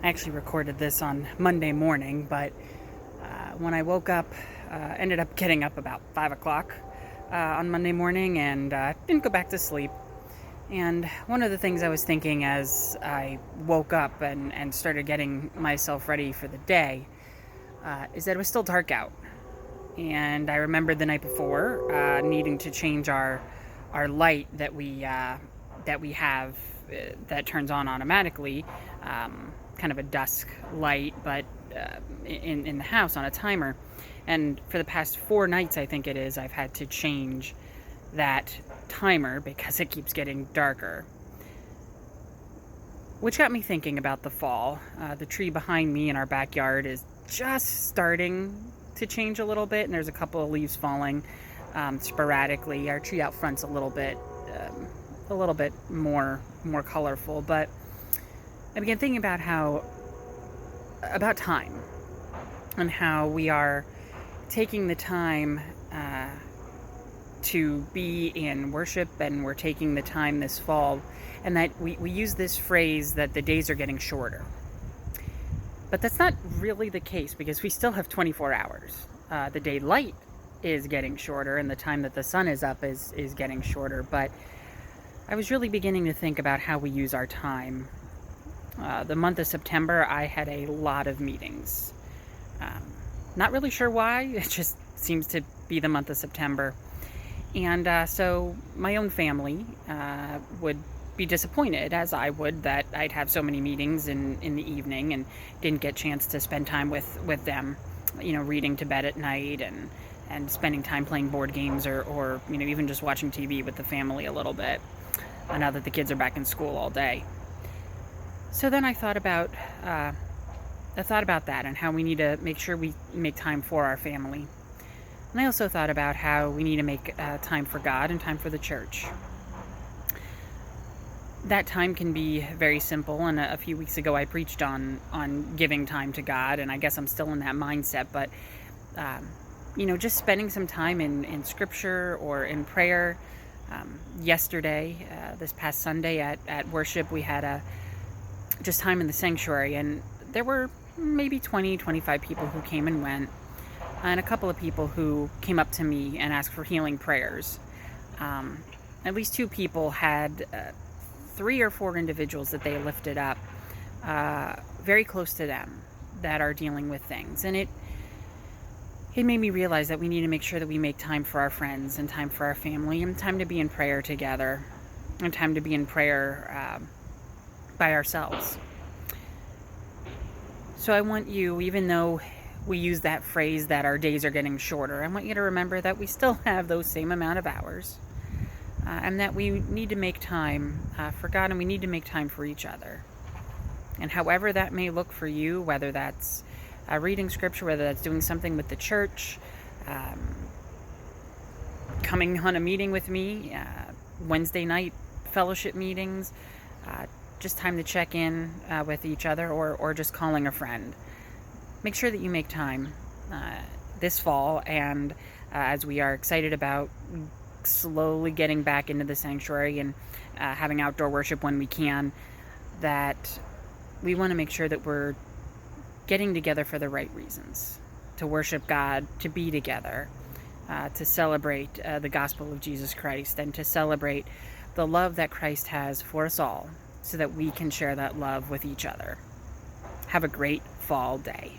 I actually recorded this on Monday morning, but when I woke up, ended up getting up about 5 o'clock on Monday morning and didn't go back to sleep. And one of the things I was thinking as I woke up and started getting myself ready for the day is that it was still dark out. And I remembered the night before needing to change our light that we have that turns on automatically, kind of a dusk light, but in the house on a timer. And for the past 4 nights, I think it is, I've had to change that timer because it keeps getting darker. Which got me thinking about the fall. The tree behind me in our backyard is just starting to change a little bit, and there's a couple of leaves falling sporadically. Our tree out front's a little bit more colorful, but I began thinking about time and how we are taking the time to be in worship, and we're taking the time this fall, and that we use this phrase that the days are getting shorter. But that's not really the case, because we still have 24 hours. The daylight is getting shorter, and the time that the sun is up is getting shorter. But I was really beginning to think about how we use our time. The month of September, I had a lot of meetings. Not really sure why, it just seems to be the month of September. And so my own family would be disappointed, as I would, that I'd have so many meetings in the evening and didn't get a chance to spend time with them, reading to bed at night and spending time playing board games or even just watching TV with the family a little bit, now that the kids are back in school all day. So then I thought about that and how we need to make sure we make time for our family. And I also thought about how we need to make time for God and time for the church. That time can be very simple, and a few weeks ago I preached on giving time to God, and I guess I'm still in that mindset, but just spending some time in scripture or in prayer. Yesterday, this past Sunday at worship, we had just time in the sanctuary, and there were maybe 20, 25 people who came and went, and a couple of people who came up to me and asked for healing prayers. At least 2 people had 3 or 4 individuals that they lifted up very close to them that are dealing with things. And it made me realize that we need to make sure that we make time for our friends and time for our family and time to be in prayer together and time to be in prayer by ourselves. So I want you, even though we use that phrase that our days are getting shorter, I want you to remember that we still have those same amount of hours, and that we need to make time for God, and we need to make time for each other. And however that may look for you, whether that's reading scripture, whether that's doing something with the church, coming on a meeting with me, Wednesday night fellowship meetings, just time to check in with each other, or just calling a friend. Make sure that you make time this fall, and as we are excited about slowly getting back into the sanctuary and having outdoor worship when we can, that we want to make sure that we're getting together for the right reasons, to worship God, to be together, to celebrate the gospel of Jesus Christ, and to celebrate the love that Christ has for us all, so that we can share that love with each other. Have a great fall day.